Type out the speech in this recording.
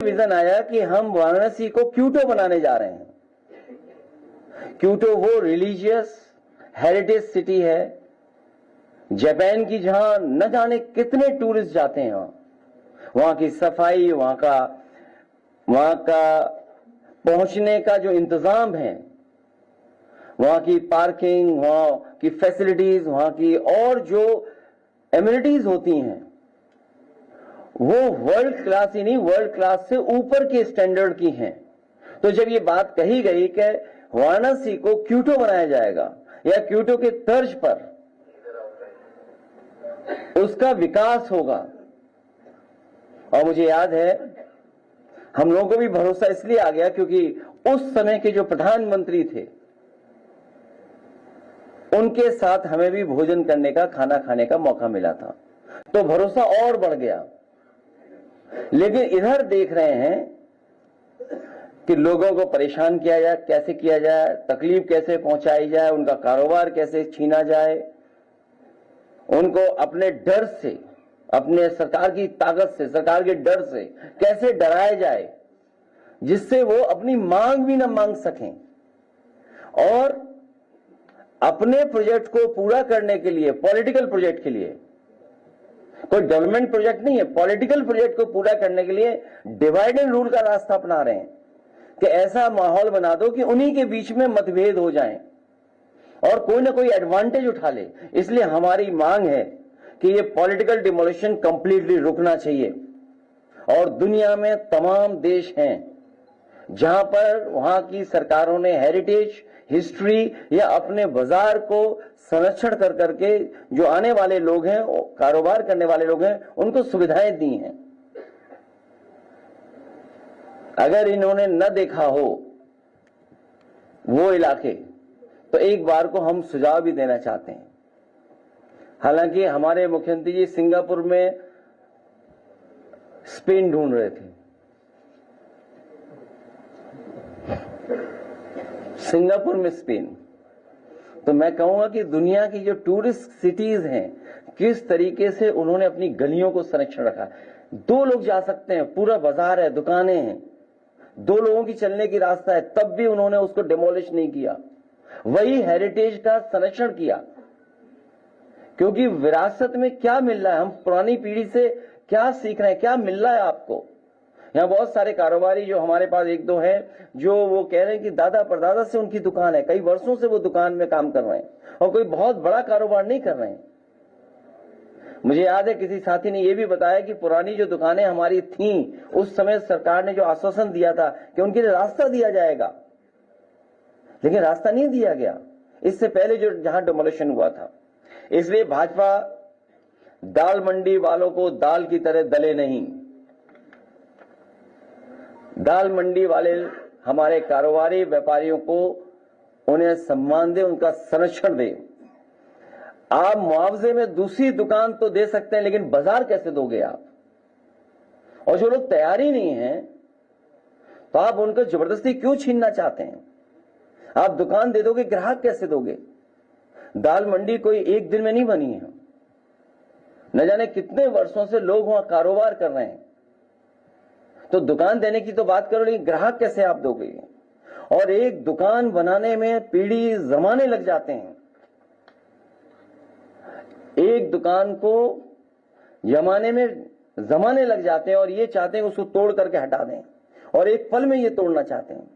Vision आया कि हम वाराणसी को क्यूटो बनाने जा रहे हैं। क्यूटो वो रिलीजियस हेरिटेज सिटी है जापान की, जहां न जाने कितने टूरिस्ट जाते हैं। वहां की सफाई, वहां का पहुंचने का जो इंतजाम है, वहां की पार्किंग, वहां की फैसिलिटीज, वहां की और जो एमिनिटीज होती हैं, वो वर्ल्ड क्लास ही नहीं, वर्ल्ड क्लास से ऊपर के स्टैंडर्ड की हैं। तो जब ये बात कही गई कि वाराणसी को क्यूटो बनाया जाएगा या क्यूटो के तर्ज पर उसका विकास होगा, और मुझे याद है हम लोगों को भी भरोसा इसलिए आ गया क्योंकि उस समय के जो प्रधानमंत्री थे उनके साथ हमें भी भोजन करने का, खाना खाने का मौका मिला था, तो भरोसा और बढ़ गया। लेकिन इधर देख रहे हैं कि लोगों को परेशान किया जाए, कैसे किया जाए, तकलीफ कैसे पहुंचाई जाए, उनका कारोबार कैसे छीना जाए, उनको अपने डर से, अपने सरकार की ताकत से, सरकार के डर से कैसे डराया जाए जिससे वो अपनी मांग भी ना मांग सकें। और अपने प्रोजेक्ट को पूरा करने के लिए, पॉलिटिकल प्रोजेक्ट के लिए, कोई डेवलपमेंट प्रोजेक्ट नहीं है, पॉलिटिकल प्रोजेक्ट को पूरा करने के लिए डिवाइड एंड रूल का रास्ता अपना रहे हैं कि ऐसा माहौल बना दो कि उन्हीं के बीच में मतभेद हो जाएं और कोई ना कोई एडवांटेज उठा ले। इसलिए हमारी मांग है कि ये पॉलिटिकल डिमोलिशन कंप्लीटली रुकना चाहिए। और दुनिया में तमाम देश हैं जहां पर वहां की सरकारों ने हेरिटेज, हिस्ट्री या अपने बाजार को संरक्षण कर करके जो आने वाले लोग हैं, कारोबार करने वाले लोग हैं, उनको सुविधाएं दी हैं। अगर इन्होंने न देखा हो वो इलाके, तो एक बार को हम सुझाव भी देना चाहते हैं। हालांकि हमारे मुख्यमंत्री जी सिंगापुर में स्पेन ढूंढ रहे थे, सिंगापुर में स्पेन। तो मैं कहूंगा कि दुनिया की जो टूरिस्ट सिटीज हैं, किस तरीके से उन्होंने अपनी गलियों को संरक्षण रखा। 2 लोग जा सकते हैं, पूरा बाजार है, दुकानें हैं, 2 लोगों की चलने की रास्ता है, तब भी उन्होंने उसको डिमोलिश नहीं किया, वही हेरिटेज का संरक्षण किया। क्योंकि विरासत में क्या मिल रहा है, हम पुरानी पीढ़ी से क्या सीख रहे हैं, क्या मिल रहा है आपको। यहां बहुत सारे कारोबारी जो हमारे पास 1-2 हैं, जो वो कह रहे हैं कि दादा परदादा से उनकी दुकान है, कई वर्षों से वो दुकान में काम कर रहे हैं और कोई बहुत बड़ा कारोबार नहीं कर रहे हैं। मुझे याद है किसी साथी ने यह भी बताया कि पुरानी जो दुकानें हमारी थीं, उस समय सरकार ने जो आश्वासन दिया था कि उनके लिए रास्ता दिया जाएगा, लेकिन रास्ता नहीं दिया गया इससे पहले जो जहां डिमोलिशन हुआ था। इसलिए भाजपा दाल मंडी वालों को दाल की तरह दले नहीं। दाल मंडी वाले हमारे कारोबारी व्यापारियों को उन्हें सम्मान दे, उनका संरक्षण दे। आप मुआवजे में दूसरी दुकान तो दे सकते हैं, लेकिन बाजार कैसे दोगे आप? और जो लोग तैयार ही नहीं है तो आप उनको जबरदस्ती क्यों छीनना चाहते हैं? आप दुकान दे दोगे, ग्राहक कैसे दोगे? दाल मंडी कोई एक दिन में नहीं बनी है, न जाने कितने वर्षों से लोग वहां कारोबार कर रहे हैं। तो दुकान देने की तो बात करो, लेकिन ग्राहक कैसे आप दोगे? और एक दुकान बनाने में पीढ़ी जमाने लग जाते हैं। एक दुकान को जमाने में जमाने लग जाते हैं और ये चाहते हैं उसको तोड़ करके हटा दें, और एक पल में ये तोड़ना चाहते हैं।